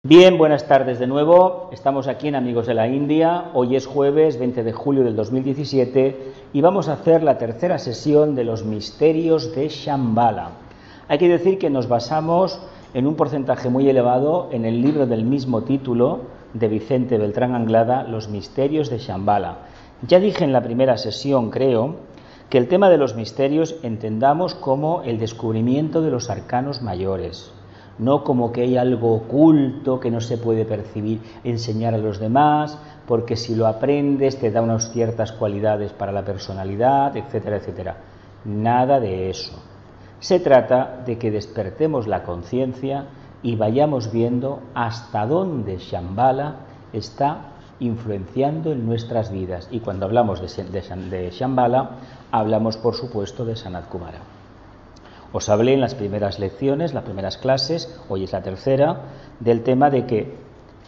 Bien, buenas tardes de nuevo. Estamos aquí en Amigos de la India. Hoy es jueves 20 de julio del 2017 y vamos a hacer la tercera sesión de los misterios de Shambhala. Hay que decir que nos basamos en un porcentaje muy elevado en el libro del mismo título de Vicente Beltrán Anglada, Los misterios de Shambhala. Ya dije en la primera sesión, creo, que el tema de los misterios entendamos como el descubrimiento de los arcanos mayores, no como que hay algo oculto que no se puede percibir, enseñar a los demás, porque si lo aprendes te da unas ciertas cualidades para la personalidad, etcétera, etcétera. Nada de eso. Se trata de que despertemos la conciencia y vayamos viendo hasta dónde Shambhala está influenciando en nuestras vidas. Y cuando hablamos de Shambhala, hablamos por supuesto de Sanat Kumara. Os hablé en las primeras lecciones, las primeras clases, hoy es la tercera, del tema de que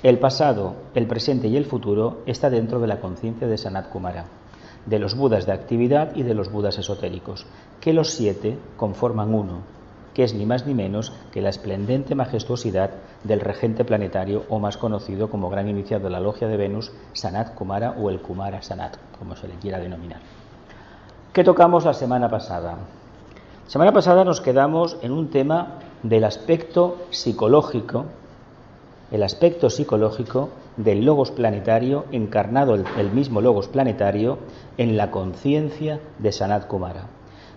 el pasado, el presente y el futuro está dentro de la conciencia de Sanat Kumara, de los budas de actividad y de los budas esotéricos, que los 7 conforman uno, que es ni más ni menos que la esplendente majestuosidad del regente planetario o más conocido como gran iniciado de la logia de Venus, Sanat Kumara o el Kumara Sanat, como se le quiera denominar. ¿Qué tocamos la semana pasada? La semana pasada nos quedamos en un tema del aspecto psicológico, el aspecto psicológico del logos planetario, encarnado el mismo logos planetario en la conciencia de Sanat Kumara.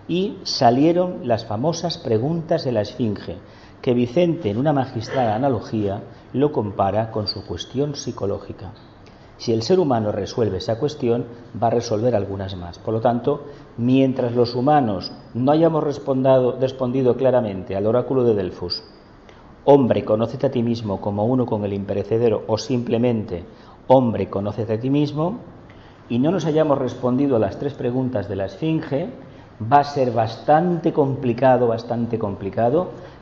Y salieron las famosas preguntas de la Esfinge, que Vicente en una magistral analogía lo compara con su cuestión psicológica. Si el ser humano resuelve esa cuestión, va a resolver algunas más. Por lo tanto, mientras los humanos no hayamos respondido claramente al oráculo de Delfos, hombre, conócete a ti mismo como uno con el imperecedero, o simplemente, hombre, conócete a ti mismo, y no nos hayamos respondido a las 3 preguntas de la Esfinge, va a ser bastante complicado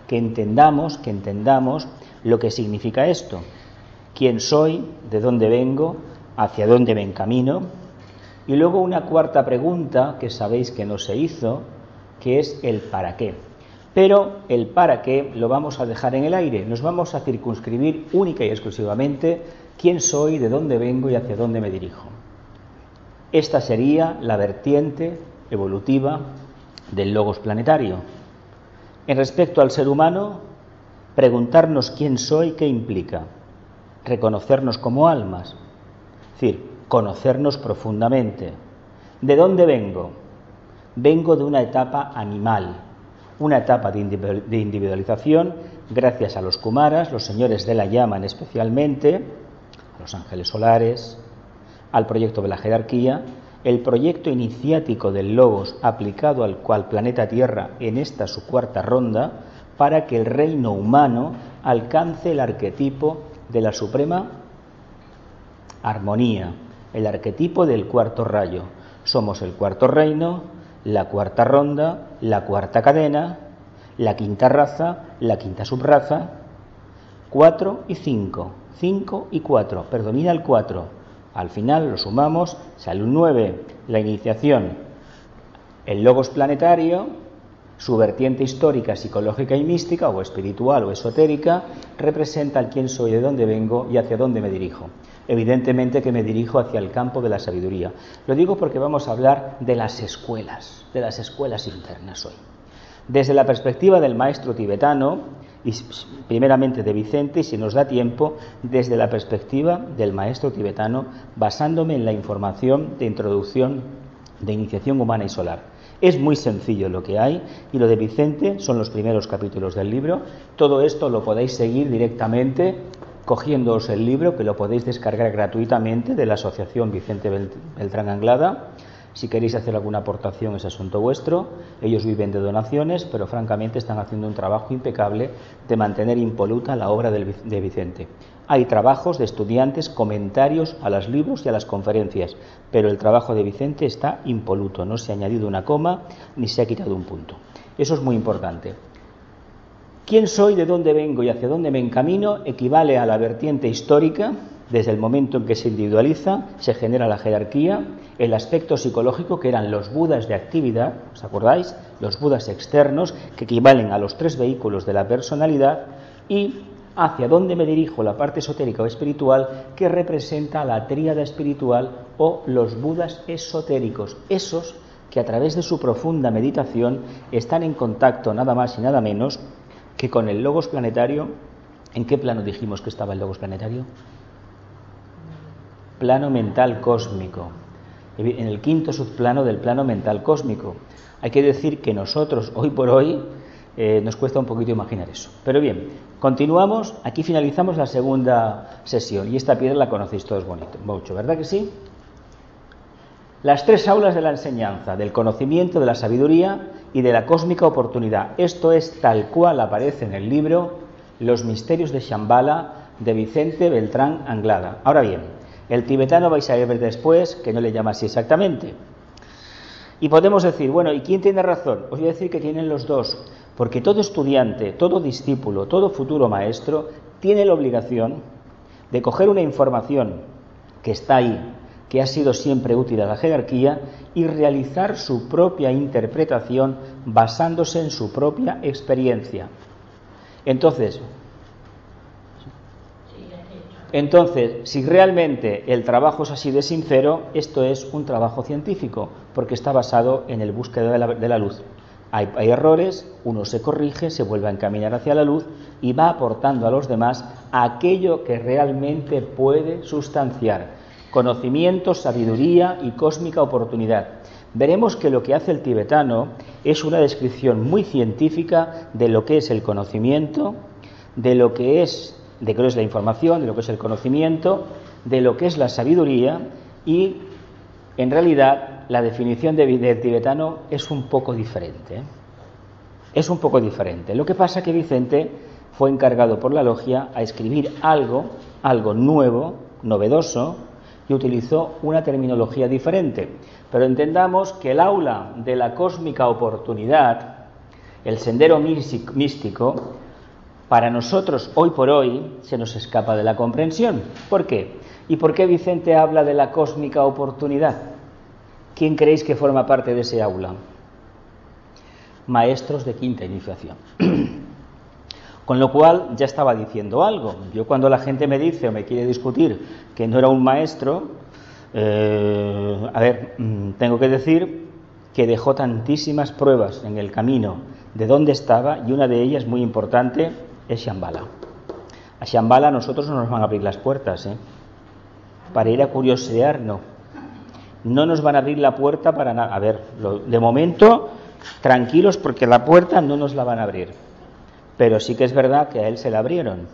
que entendamos lo que significa esto. ¿Quién soy? ¿De dónde vengo? ¿Hacia dónde me encamino? Y luego una cuarta pregunta que sabéis que no se hizo, que es el para qué. Pero el para qué lo vamos a dejar en el aire. Nos vamos a circunscribir única y exclusivamente quién soy, de dónde vengo y hacia dónde me dirijo. Esta sería la vertiente evolutiva del logos planetario. En respecto al ser humano, preguntarnos quién soy, ¿qué implica? Reconocernos como almas, es decir, conocernos profundamente. ¿De dónde vengo? Vengo de una etapa animal, una etapa de individualización gracias a los Kumaras, los señores de la llama especialmente, a los ángeles solares, al proyecto de la jerarquía, el proyecto iniciático del Logos aplicado al planeta Tierra en esta su cuarta ronda para que el reino humano alcance el arquetipo de la suprema armonía, el arquetipo del cuarto rayo. Somos el cuarto reino, la cuarta ronda, la cuarta cadena, la quinta raza, la quinta subraza, 4 y 5, 5 y 4, predomina el 4. Al final lo sumamos, sale un 9, la iniciación, el logos planetario, su vertiente histórica, psicológica y mística, o espiritual o esotérica, representa el quién soy, de dónde vengo y hacia dónde me dirijo. Evidentemente que me dirijo hacia el campo de la sabiduría. Lo digo porque vamos a hablar de las escuelas internas hoy. Desde la perspectiva del maestro tibetano, y primeramente de Vicente, y si nos da tiempo, desde la perspectiva del maestro tibetano, basándome en la información de introducción de iniciación humana y solar. Es muy sencillo lo que hay, y lo de Vicente son los primeros capítulos del libro. Todo esto lo podéis seguir directamente cogiéndoos el libro, que lo podéis descargar gratuitamente de la asociación Vicente Beltrán Anglada. Si queréis hacer alguna aportación es asunto vuestro. Ellos viven de donaciones, pero francamente están haciendo un trabajo impecable de mantener impoluta la obra de Vicente. Hay trabajos de estudiantes, comentarios a los libros y a las conferencias, pero el trabajo de Vicente está impoluto, no se ha añadido una coma ni se ha quitado un punto. Eso es muy importante. ¿Quién soy, de dónde vengo y hacia dónde me encamino? Equivale a la vertiente histórica. Desde el momento en que se individualiza, se genera la jerarquía, el aspecto psicológico, que eran los budas de actividad, ¿os acordáis? Los budas externos, que equivalen a los 3 vehículos de la personalidad, y hacia dónde me dirijo, la parte esotérica o espiritual, que representa la tríada espiritual o los Budas esotéricos, esos que a través de su profunda meditación están en contacto nada más y nada menos que con el logos planetario. ¿En qué plano dijimos que estaba el logos planetario? Plano mental cósmico, en el quinto subplano del plano mental cósmico. Hay que decir que nosotros, hoy por hoy, nos cuesta un poquito imaginar eso. Pero bien, continuamos, aquí finalizamos la segunda sesión, y esta piedra la conocéis todos mucho, ¿verdad que sí? Las tres aulas de la enseñanza, del conocimiento, de la sabiduría y de la cósmica oportunidad. Esto es tal cual aparece en el libro Los misterios de Shambhala, de Vicente Beltrán Anglada. Ahora bien, el tibetano vais a ver después que no le llama así exactamente. Y podemos decir, bueno, ¿y quién tiene razón? Os voy a decir que tienen los dos, porque todo estudiante, todo discípulo, todo futuro maestro tiene la obligación de coger una información que está ahí, que ha sido siempre útil a la jerarquía, y realizar su propia interpretación basándose en su propia experiencia. Entonces, si realmente el trabajo es así de sincero, esto es un trabajo científico, porque está basado en el búsqueda de la luz. Hay errores, uno se corrige, se vuelve a encaminar hacia la luz y va aportando a los demás aquello que realmente puede sustanciar conocimiento, sabiduría y cósmica oportunidad. Veremos que lo que hace el tibetano es una descripción muy científica de lo que es el conocimiento, de lo que es la información, de lo que es el conocimiento, de lo que es la sabiduría, y en realidad la definición del tibetano es un poco diferente. Es un poco diferente. Lo que pasa es que Vicente fue encargado por la logia a escribir algo nuevo, novedoso, y utilizó una terminología diferente. Pero entendamos que el aula de la cósmica oportunidad, el sendero místico, para nosotros hoy por hoy se nos escapa de la comprensión. ¿Por qué? ¿Y por qué Vicente habla de la cósmica oportunidad? ¿Quién creéis que forma parte de ese aula? Maestros de quinta iniciación. Con lo cual ya estaba diciendo algo. Yo, cuando la gente me dice o me quiere discutir que no era un maestro, tengo que decir que dejó tantísimas pruebas en el camino de dónde estaba, y una de ellas muy importante es Shambhala. A Shambhala nosotros no nos van a abrir las puertas, para ir a curiosear, no nos van a abrir la puerta para nada. De momento tranquilos, porque la puerta no nos la van a abrir, pero sí que es verdad que a él se la abrieron.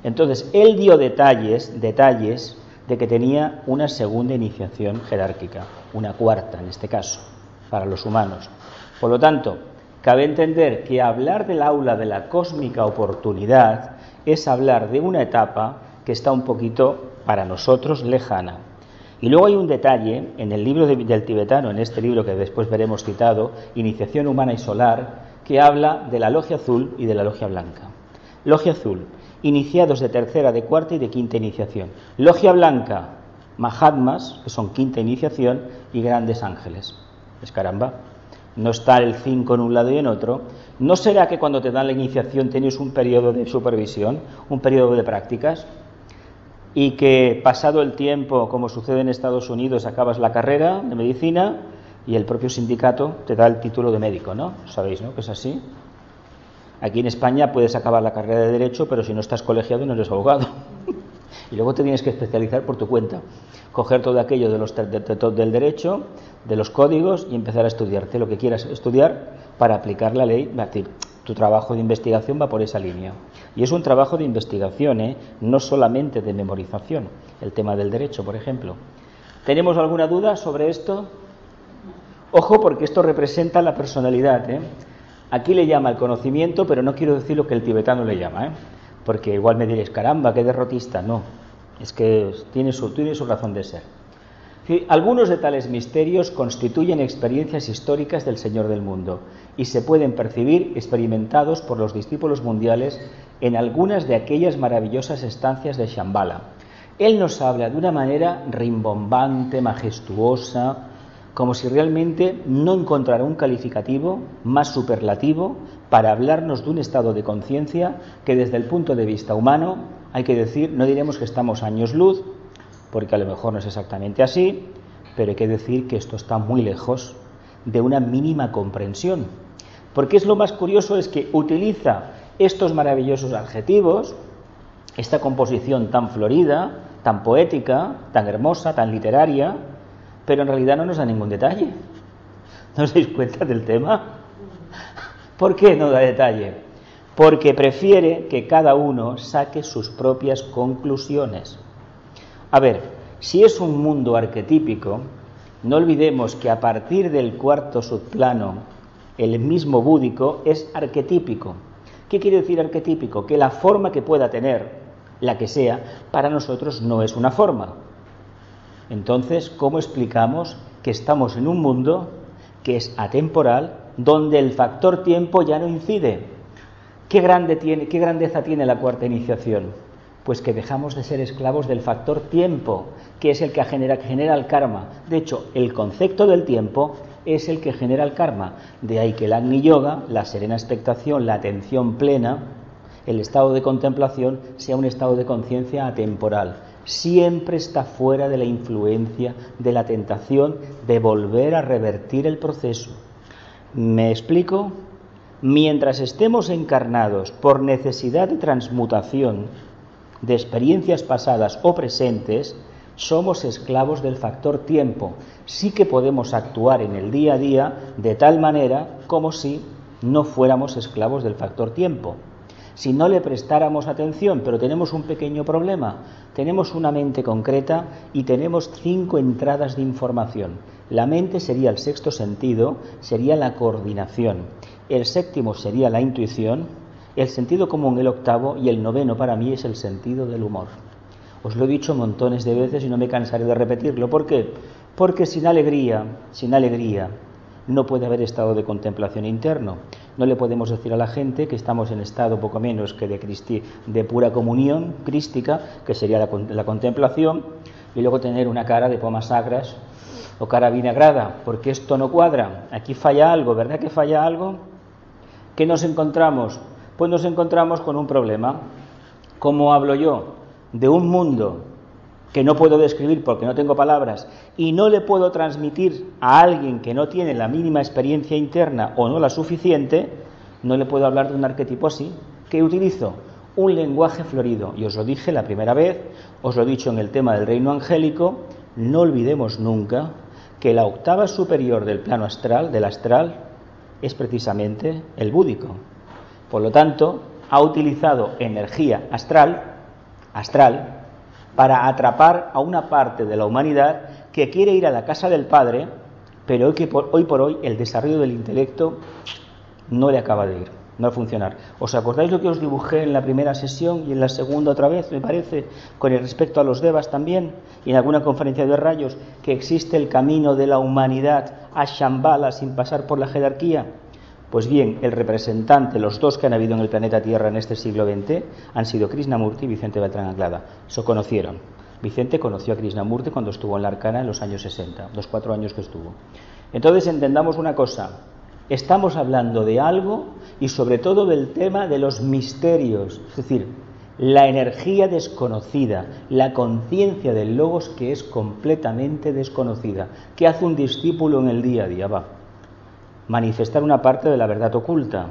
Entonces él dio detalles de que tenía una segunda iniciación jerárquica, una cuarta en este caso, para los humanos. Por lo tanto, cabe entender que hablar del aula de la cósmica oportunidad es hablar de una etapa que está un poquito para nosotros lejana. Y luego hay un detalle en el libro del tibetano, en este libro que después veremos citado, Iniciación humana y solar, que habla de la logia azul y de la logia blanca. Logia azul, iniciados de tercera, de cuarta y de quinta iniciación. Logia blanca, Mahatmas, que son quinta iniciación, y grandes ángeles. Es caramba. No está el 5 en un lado y en otro. ¿No será que cuando te dan la iniciación tienes un periodo de supervisión, un periodo de prácticas, y que pasado el tiempo, como sucede en Estados Unidos, acabas la carrera de medicina y el propio sindicato te da el título de médico, ¿no? ¿Sabéis, no? Que es así. Aquí en España puedes acabar la carrera de Derecho, pero si no estás colegiado no eres abogado. Y luego te tienes que especializar por tu cuenta, coger todo aquello del derecho, de los códigos, y empezar a estudiarte lo que quieras estudiar para aplicar la ley. Tu trabajo de investigación va por esa línea. Y es un trabajo de investigación, no solamente de memorización, el tema del derecho, por ejemplo. ¿Tenemos alguna duda sobre esto? Ojo, porque esto representa la personalidad. Aquí le llama el conocimiento, pero no quiero decir lo que el tibetano le llama, porque igual me diréis, caramba, qué derrotista. No, es que tiene su razón de ser. Algunos de tales misterios constituyen experiencias históricas del Señor del mundo y se pueden percibir experimentados por los discípulos mundiales en algunas de aquellas maravillosas estancias de Shambhala. Él nos habla de una manera rimbombante, majestuosa, como si realmente no encontrara un calificativo más superlativo para hablarnos de un estado de conciencia que desde el punto de vista humano, hay que decir, no diremos que estamos años luz, porque a lo mejor no es exactamente así, pero hay que decir que esto está muy lejos de una mínima comprensión. Porque es lo más curioso es que utiliza estos maravillosos adjetivos, esta composición tan florida, tan poética, tan hermosa, tan literaria, pero en realidad no nos da ningún detalle. ¿No os dais cuenta del tema? ¿Por qué no da detalle? Porque prefiere que cada uno saque sus propias conclusiones. A ver, si es un mundo arquetípico, no olvidemos que a partir del cuarto subplano, el mismo búdico es arquetípico. ¿Qué quiere decir arquetípico? Que la forma que pueda tener, la que sea, para nosotros no es una forma. Entonces, ¿cómo explicamos que estamos en un mundo que es atemporal, donde el factor tiempo ya no incide? ¿Qué grandeza tiene la cuarta iniciación? Pues que dejamos de ser esclavos del factor tiempo, que es el que genera el karma. De hecho, el concepto del tiempo es el que genera el karma. De ahí que el Agni Yoga, la serena expectación, la atención plena, el estado de contemplación, sea un estado de conciencia atemporal. Siempre está fuera de la influencia de la tentación de volver a revertir el proceso. ¿Me explico? Mientras estemos encarnados por necesidad de transmutación de experiencias pasadas o presentes, somos esclavos del factor tiempo. Sí que podemos actuar en el día a día de tal manera como si no fuéramos esclavos del factor tiempo. Si no le prestáramos atención, pero tenemos un pequeño problema. Tenemos una mente concreta y tenemos 5 entradas de información. La mente sería el sexto sentido, sería la coordinación. El séptimo sería la intuición, el sentido común el octavo y el noveno para mí es el sentido del humor. Os lo he dicho montones de veces y no me cansaré de repetirlo. ¿Por qué? Porque sin alegría, no puede haber estado de contemplación interno. No le podemos decir a la gente que estamos en estado poco menos que de pura comunión crística, que sería la contemplación, y luego tener una cara de pomas sagras o cara vinagrada, porque esto no cuadra. Aquí falla algo, ¿verdad que falla algo? ¿Qué nos encontramos? Pues nos encontramos con un problema. ¿Cómo hablo yo de un mundo que no puedo describir porque no tengo palabras y no le puedo transmitir a alguien que no tiene la mínima experiencia interna o no la suficiente? No le puedo hablar de un arquetipo así. ¿Qué utilizo? Un lenguaje florido. Y os lo dije la primera vez, os lo he dicho en el tema del reino angélico. No olvidemos nunca que la octava superior del plano astral, del astral, es precisamente el búdico. Por lo tanto, ha utilizado energía astral, para atrapar a una parte de la humanidad que quiere ir a la casa del Padre, pero hoy por hoy el desarrollo del intelecto no le acaba de ir, no va a funcionar. ¿Os acordáis lo que os dibujé en la primera sesión y en la segunda otra vez, me parece, con respecto a los devas también, y en alguna conferencia de rayos, que existe el camino de la humanidad a Shambhala sin pasar por la jerarquía? Pues bien, el representante, los dos que han habido en el planeta Tierra en este siglo XX, han sido Krishnamurti y Vicente Beltrán Anglada. Se conocieron. Vicente conoció a Krishnamurti cuando estuvo en la Arcana en los años 60, los 4 años que estuvo. Entonces entendamos una cosa, estamos hablando de algo y sobre todo del tema de los misterios, es decir, la energía desconocida, la conciencia del Logos que es completamente desconocida. ¿Qué hace un discípulo en el día a día? Manifestar una parte de la verdad oculta.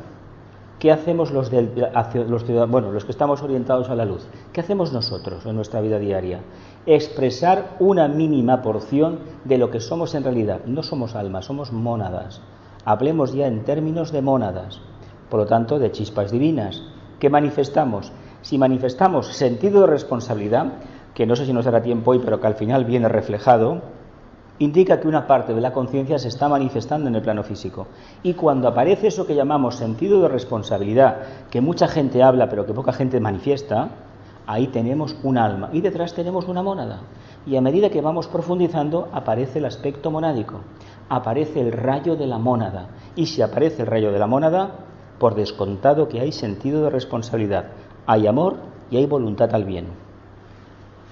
¿Qué hacemos los que estamos orientados a la luz? ¿Qué hacemos nosotros en nuestra vida diaria? Expresar una mínima porción de lo que somos en realidad. No somos almas, somos mónadas. Hablemos ya en términos de mónadas, por lo tanto de chispas divinas. ¿Qué manifestamos? Si manifestamos sentido de responsabilidad, que no sé si nos dará tiempo hoy, pero que al final viene reflejado, indica que una parte de la conciencia se está manifestando en el plano físico. Y cuando aparece eso que llamamos sentido de responsabilidad, que mucha gente habla pero que poca gente manifiesta, ahí tenemos un alma y detrás tenemos una mónada. Y a medida que vamos profundizando, aparece el aspecto monádico, aparece el rayo de la mónada. Y si aparece el rayo de la mónada, por descontado que hay sentido de responsabilidad, hay amor y hay voluntad al bien.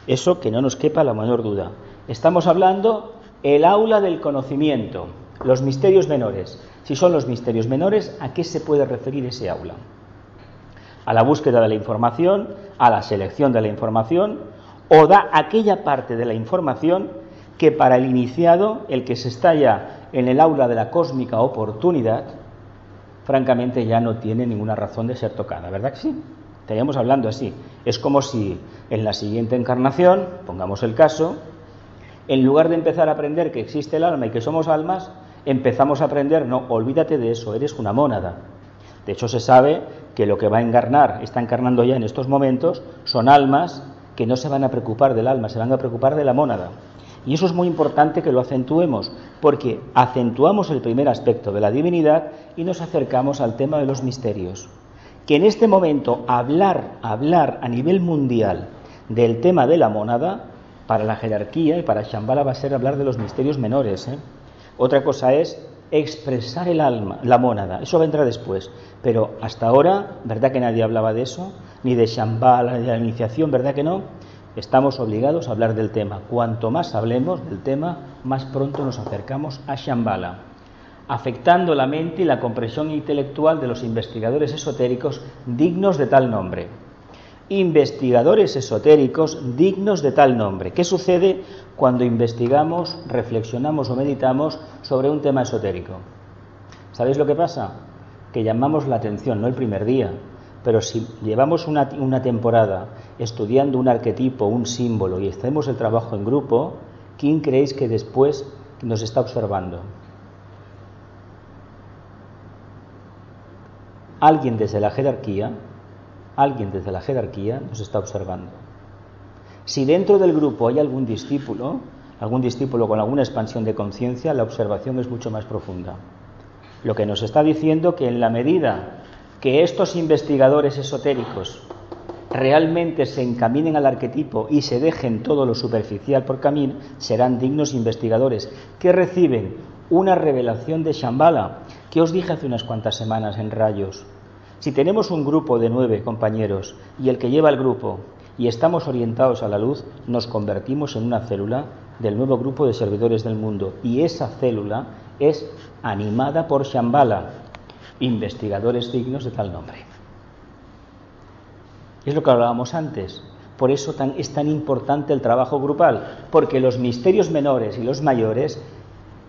Eso que no nos quepa la menor duda. Estamos hablando El aula del conocimiento, los misterios menores. Si son los misterios menores, ¿a qué se puede referir ese aula? A la búsqueda de la información, a la selección de la información, o da aquella parte de la información que para el iniciado, el que se está ya en el aula de la cósmica oportunidad, francamente ya no tiene ninguna razón de ser tocada, ¿verdad que sí? Estaríamos hablando así. Es como si en la siguiente encarnación, pongamos el caso, en lugar de empezar a aprender que existe el alma y que somos almas, empezamos a aprender, no, olvídate de eso, eres una mónada. De hecho, se sabe que lo que va a encarnar, está encarnando ya en estos momentos, son almas que no se van a preocupar del alma, se van a preocupar de la mónada. Y eso es muy importante que lo acentuemos, porque acentuamos el primer aspecto de la divinidad y nos acercamos al tema de los misterios. Que en este momento hablar a nivel mundial del tema de la mónada, para la jerarquía y para Shambhala va a ser hablar de los misterios menores, ¿eh? Otra cosa es expresar el alma, la mónada, eso vendrá después, pero hasta ahora, ¿verdad que nadie hablaba de eso? Ni de Shambhala, ni de la iniciación, ¿verdad que no? Estamos obligados a hablar del tema. Cuanto más hablemos del tema, más pronto nos acercamos a Shambhala, afectando la mente y la comprensión intelectual de los investigadores esotéricos dignos de tal nombre. Investigadores esotéricos dignos de tal nombre. ¿Qué sucede cuando investigamos, reflexionamos o meditamos sobre un tema esotérico? ¿Sabéis lo que pasa? Que llamamos la atención, no el primer día, pero si llevamos una temporada estudiando un arquetipo, un símbolo y hacemos el trabajo en grupo, ¿quién creéis que después nos está observando? Alguien desde la jerarquía nos está observando. Si dentro del grupo hay algún discípulo con alguna expansión de conciencia, la observación es mucho más profunda. Lo que nos está diciendo que en la medida que estos investigadores esotéricos realmente se encaminen al arquetipo y se dejen todo lo superficial por camino, serán dignos investigadores que reciben una revelación de Shambhala, que os dije hace unas cuantas semanas en Rayos. Si tenemos un grupo de 9 compañeros y el que lleva el grupo y estamos orientados a la luz, nos convertimos en una célula del nuevo grupo de servidores del mundo, y esa célula es animada por Shambhala, investigadores dignos de tal nombre. Es lo que hablábamos antes. Por eso es tan importante el trabajo grupal, porque los misterios menores y los mayores,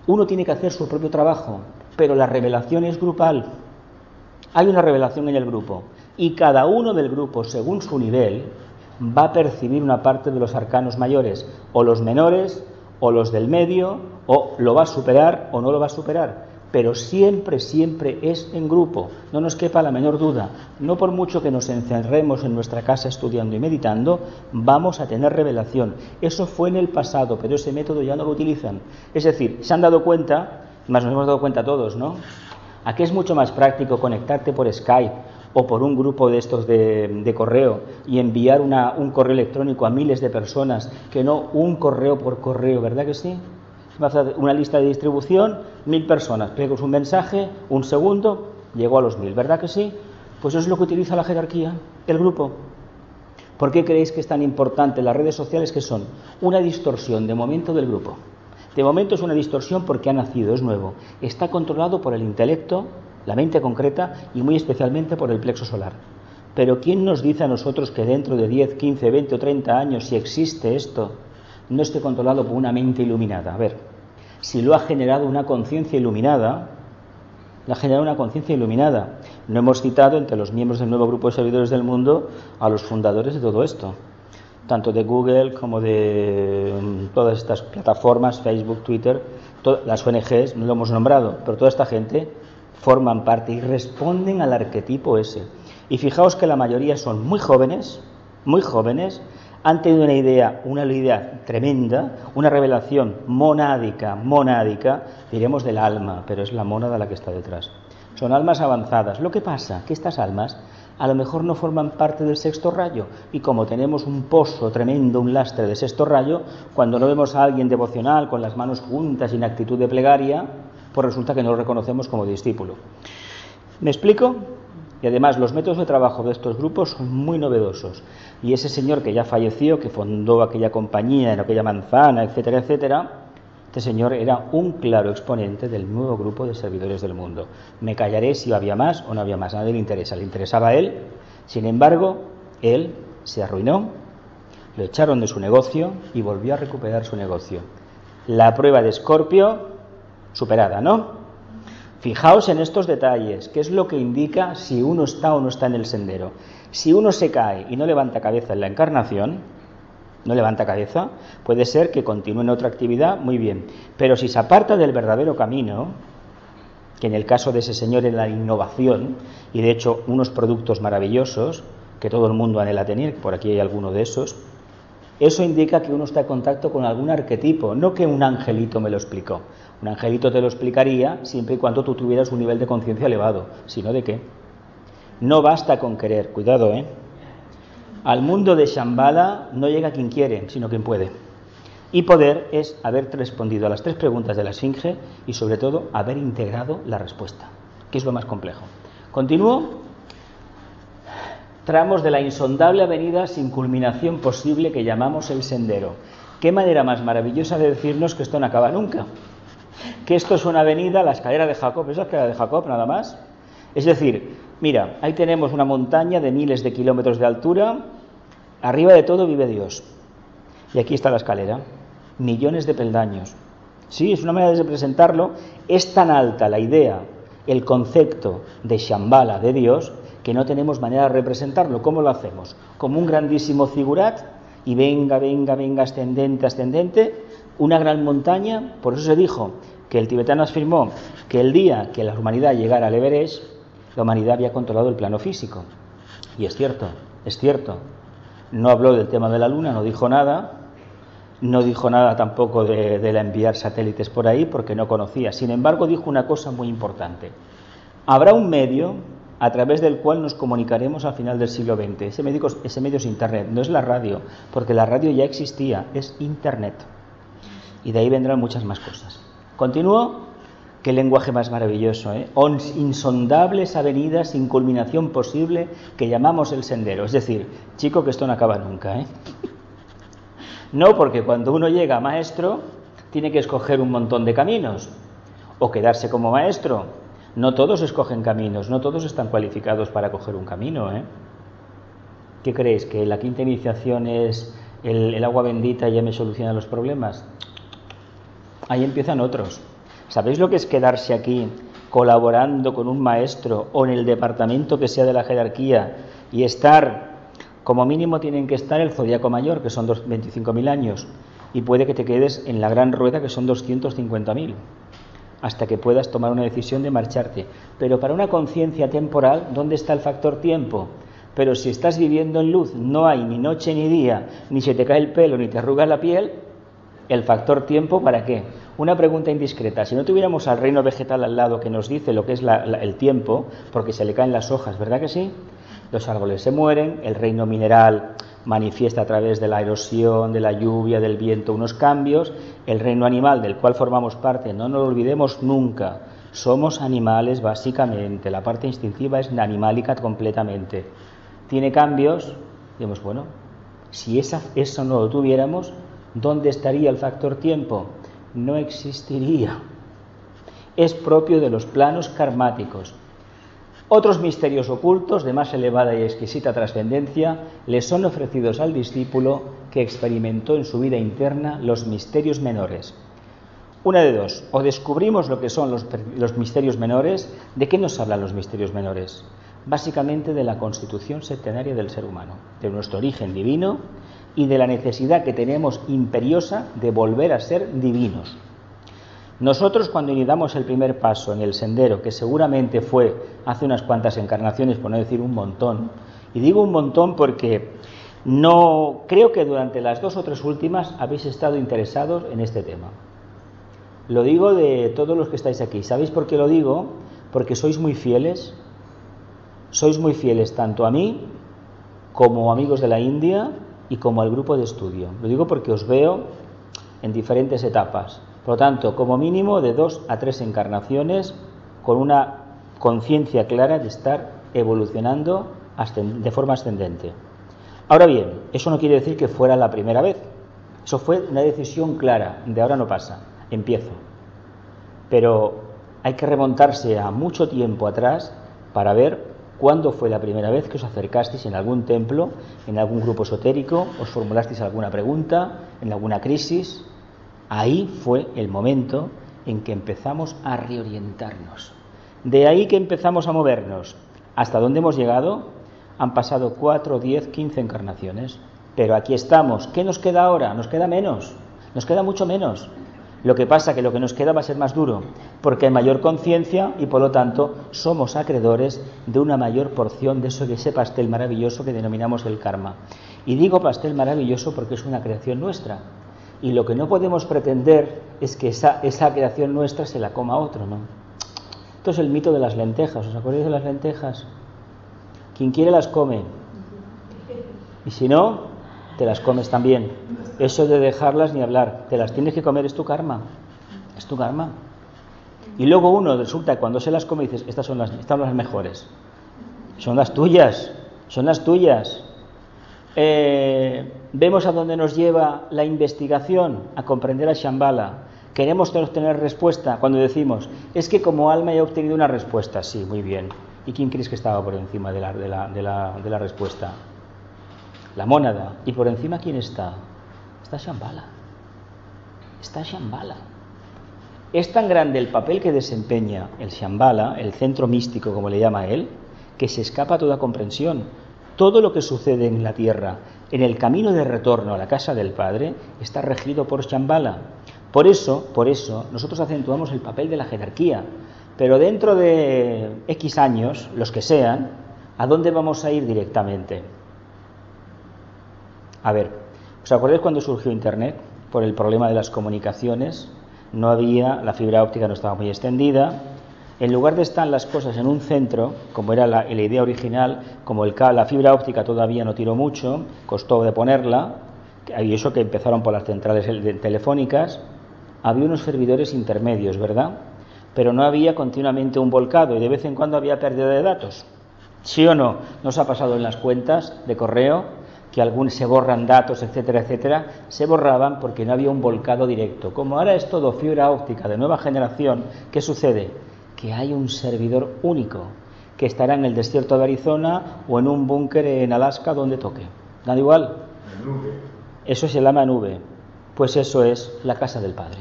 uno tiene que hacer su propio trabajo, pero la revelación es grupal. Hay una revelación en el grupo y cada uno del grupo, según su nivel, va a percibir una parte de los arcanos mayores, o los menores, o los del medio, o lo va a superar o no lo va a superar, pero siempre es en grupo, no nos quepa la menor duda. No por mucho que nos encerremos en nuestra casa estudiando y meditando, vamos a tener revelación. Eso fue en el pasado, pero ese método ya no lo utilizan. Es decir, se han dado cuenta, más nos hemos dado cuenta todos, ¿no?, a que es mucho más práctico conectarte por Skype o por un grupo de estos de correo y enviar un correo electrónico a miles de personas que no un correo por correo, ¿verdad que sí? Vas a hacer una lista de distribución, 1000 personas, pegas un mensaje, un segundo, llegó a los 1000, ¿verdad que sí? Pues eso es lo que utiliza la jerarquía, el grupo. ¿Por qué creéis que es tan importante las redes sociales, que son una distorsión de momento del grupo? De momento es una distorsión porque ha nacido, es nuevo. Está controlado por el intelecto, la mente concreta y muy especialmente por el plexo solar. Pero ¿quién nos dice a nosotros que dentro de 10, 15, 20 o 30 años, si existe esto, no esté controlado por una mente iluminada? A ver, si lo ha generado una conciencia iluminada, No hemos citado entre los miembros del nuevo grupo de servidores del mundo a los fundadores de todo esto, tanto de Google como de todas estas plataformas, Facebook, Twitter, las ONGs, no lo hemos nombrado, pero toda esta gente forman parte y responden al arquetipo ese. Y fijaos que la mayoría son muy jóvenes, han tenido una idea tremenda, una revelación monádica, diremos del alma, pero es la mónada la que está detrás. Son almas avanzadas. Lo que pasa que estas almas a lo mejor no forman parte del sexto rayo, y como tenemos un pozo tremendo, un lastre de sexto rayo, cuando no vemos a alguien devocional con las manos juntas y en actitud de plegaria, pues resulta que no lo reconocemos como discípulo. ¿Me explico? Y además los métodos de trabajo de estos grupos son muy novedosos, y ese señor que ya falleció, que fundó aquella compañía en aquella manzana, etcétera, etcétera, Este señor era un claro exponente del nuevo grupo de servidores del mundo. Me callaré si había más o no había más, a nadie le interesa, le interesaba a él. Sin embargo, él se arruinó, lo echaron de su negocio y volvió a recuperar su negocio. La prueba de Escorpio superada, ¿no? Fijaos en estos detalles, qué es lo que indica si uno está o no está en el sendero. Si uno se cae y no levanta cabeza en la encarnación, no levanta cabeza, puede ser que continúe en otra actividad, muy bien. Pero si se aparta del verdadero camino, que en el caso de ese señor es la innovación, y de hecho unos productos maravillosos, que todo el mundo anhela tener, por aquí hay alguno de esos, eso indica que uno está en contacto con algún arquetipo, no que un angelito me lo explicó. Un angelito te lo explicaría siempre y cuando tú tuvieras un nivel de conciencia elevado, sino de qué. No basta con querer, cuidado, Al mundo de Shambhala no llega quien quiere, sino quien puede. Y poder es haber respondido a las 3 preguntas de la Esfinge y sobre todo haber integrado la respuesta, que es lo más complejo. Continúo. Tramos de la insondable avenida sin culminación posible que llamamos el sendero. ¿Qué manera más maravillosa de decirnos que esto no acaba nunca? Que esto es una avenida, la escalera de Jacob, ¿es la escalera de Jacob nada más? Es decir, mira, ahí tenemos una montaña de miles de kilómetros de altura, arriba de todo vive Dios. Y aquí está la escalera, millones de peldaños. Sí, es una manera de representarlo, es tan alta la idea, el concepto de Shambhala, de Dios, que no tenemos manera de representarlo. ¿Cómo lo hacemos? Como un grandísimo zigurat, y venga, ascendente, una gran montaña. Por eso se dijo que el tibetano afirmó que el día que la humanidad llegara al Everest, la humanidad había controlado el plano físico. Y es cierto. No habló del tema de la luna, no dijo nada tampoco de la enviar satélites por ahí, porque no conocía. Sin embargo, dijo una cosa muy importante. Habrá un medio a través del cual nos comunicaremos al final del siglo XX. Ese medio es Internet, no es la radio, porque la radio ya existía, es Internet. Y de ahí vendrán muchas más cosas. Continúo. Qué lenguaje más maravilloso, Insondables avenidas sin culminación posible que llamamos el sendero. Es decir, chico, que esto no acaba nunca, No, porque cuando uno llega a maestro, tiene que escoger un montón de caminos, o quedarse como maestro. No todos escogen caminos, no todos están cualificados para coger un camino, ¿Qué creéis? ¿Que la quinta iniciación es el agua bendita y ya me soluciona los problemas? Ahí empiezan otros. ¿Sabéis lo que es quedarse aquí colaborando con un maestro o en el departamento que sea de la jerarquía y estar, como mínimo tienen que estar el zodiaco mayor, que son 25.000 años, y puede que te quedes en la gran rueda, que son 250.000, hasta que puedas tomar una decisión de marcharte? Pero para una conciencia temporal, ¿dónde está el factor tiempo? Pero si estás viviendo en luz, no hay ni noche ni día, ni se te cae el pelo, ni te arruga la piel, ¿el factor tiempo para qué? Una pregunta indiscreta. Si no tuviéramos al reino vegetal al lado que nos dice lo que es el tiempo, porque se le caen las hojas, ¿verdad que sí? Los árboles se mueren, el reino mineral manifiesta a través de la erosión, de la lluvia, del viento unos cambios, el reino animal del cual formamos parte, no nos lo olvidemos nunca, somos animales básicamente, la parte instintiva es animálica completamente. Tiene cambios, digamos, bueno, si eso no lo tuviéramos, ¿dónde estaría el factor tiempo? No existiría. Es propio de los planos karmáticos. Otros misterios ocultos de más elevada y exquisita trascendencia le son ofrecidos al discípulo que experimentó en su vida interna los misterios menores. Una de dos, o descubrimos lo que son los misterios menores. ¿De qué nos hablan los misterios menores? Básicamente de la constitución septenaria del ser humano, de nuestro origen divino y de la necesidad que tenemos imperiosa de volver a ser divinos. Nosotros, cuando iniciamos el primer paso en el sendero, que seguramente fue hace unas cuantas encarnaciones, por no decir un montón, y digo un montón porque no creo que durante las 2 o 3 últimas habéis estado interesados en este tema. Lo digo de todos los que estáis aquí. ¿Sabéis por qué lo digo? Porque sois muy fieles tanto a mí como amigos de la India y como al grupo de estudio. Lo digo porque os veo en diferentes etapas. Por lo tanto, como mínimo de 2 a 3 encarnaciones con una conciencia clara de estar evolucionando de forma ascendente. Ahora bien, eso no quiere decir que fuera la primera vez. Eso fue una decisión clara, de ahora no pasa. empiezo. Pero hay que remontarse a mucho tiempo atrás para ver cuándo fue la primera vez que os acercasteis en algún templo, en algún grupo esotérico, os formulasteis alguna pregunta, en alguna crisis. Ahí fue el momento en que empezamos a reorientarnos. De ahí que empezamos a movernos. ¿Hasta dónde hemos llegado? Han pasado 4, 10, 15 encarnaciones. Pero aquí estamos. ¿Qué nos queda ahora? Nos queda menos. Nos queda mucho menos. Lo que pasa que lo que nos queda va a ser más duro, porque hay mayor conciencia y por lo tanto somos acreedores de una mayor porción de ese pastel maravilloso que denominamos el karma. Y digo pastel maravilloso porque es una creación nuestra. Y lo que no podemos pretender es que esa creación nuestra se la coma otro, ¿no? Esto es el mito de las lentejas. ¿Os acordáis de las lentejas? Quien quiere las come. Y si no, te las comes también. Eso de dejarlas ni hablar. Te las tienes que comer, es tu karma. Es tu karma. Y luego uno resulta que cuando se las come dices, estas son las mejores. Son las tuyas. Son las tuyas. Vemos a dónde nos lleva la investigación, a comprender a Shambhala. Queremos tener respuesta cuando decimos, es que como alma he obtenido una respuesta. Sí, muy bien. ¿Y quién crees que estaba por encima de la respuesta? La mónada. ¿Y por encima quién está? Está Shambhala. Está Shambhala. Es tan grande el papel que desempeña el Shambhala, el centro místico como le llama él, que se escapa a toda comprensión. Todo lo que sucede en la tierra, en el camino de retorno a la casa del Padre, está regido por Shambhala. Por eso, nosotros acentuamos el papel de la jerarquía. Pero dentro de X años, los que sean, ¿a dónde vamos a ir directamente? A ver, ¿os acordáis cuando surgió Internet? Por el problema de las comunicaciones, la fibra óptica no estaba muy extendida. En lugar de estar las cosas en un centro, como era la idea original, como la fibra óptica todavía no tiró mucho, costó de ponerla, y eso que empezaron por las centrales telefónicas, había unos servidores intermedios, ¿verdad? Pero no había continuamente un volcado y de vez en cuando había pérdida de datos. ¿Sí o no? ¿Nos ha pasado en las cuentas de correo que se borran datos, etcétera, etcétera? Se borraban porque no había un volcado directo. Como ahora es todo fibra óptica de nueva generación, ¿qué sucede? Que hay un servidor único que estará en el desierto de Arizona o en un búnker en Alaska, donde toque. ¿Da igual? Eso se llama nube. Pues eso es la casa del Padre.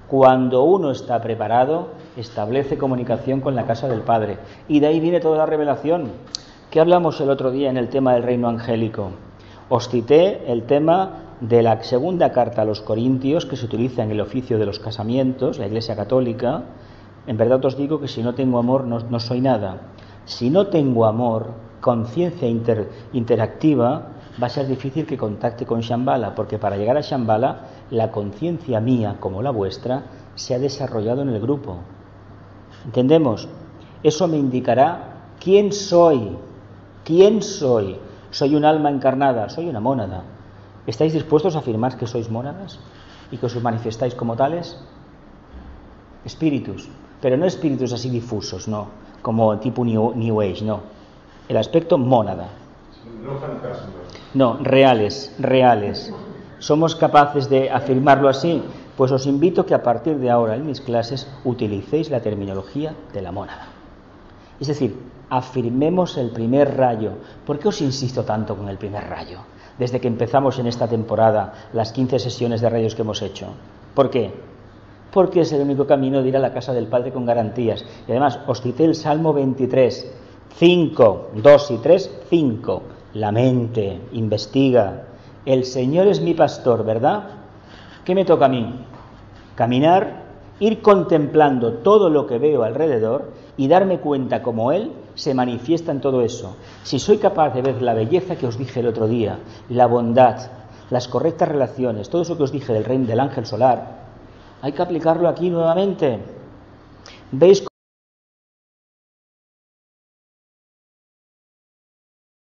Cuando uno está preparado, establece comunicación con la casa del Padre. Y de ahí viene toda la revelación. ¿Qué hablamos el otro día en el tema del reino angélico? Os cité el tema de la segunda carta a los Corintios, que se utiliza en el oficio de los casamientos, la Iglesia Católica. En verdad os digo que si no tengo amor no soy nada. Si no tengo amor, conciencia interactiva, va a ser difícil que contacte con Shambhala, porque para llegar a Shambhala, la conciencia mía, como la vuestra, se ha desarrollado en el grupo. ¿Entendemos? Eso me indicará quién soy. ¿Quién soy? Soy un alma encarnada, soy una mónada. ¿Estáis dispuestos a afirmar que sois mónadas y que os manifestáis como tales? Espíritus, pero no espíritus así difusos, no, como tipo New Age, no. El aspecto mónada. No fantasmas. No, reales. ¿Somos capaces de afirmarlo así? Pues os invito que a partir de ahora en mis clases utilicéis la terminología de la mónada. Es decir, afirmemos el primer rayo. ¿Por qué os insisto tanto con el primer rayo? Desde que empezamos en esta temporada las 15 sesiones de rayos que hemos hecho. ¿Por qué? Porque es el único camino de ir a la casa del Padre con garantías. Y además, os cité el Salmo 23, 5, 2 y 3, 5. La mente, investiga. El Señor es mi pastor, ¿verdad? ¿Qué me toca a mí? Caminar, ir contemplando todo lo que veo alrededor y darme cuenta cómo Él se manifiesta en todo eso. Si soy capaz de ver la belleza que os dije el otro día, la bondad, las correctas relaciones, todo eso que os dije del ángel solar, hay que aplicarlo aquí nuevamente. ¿Veis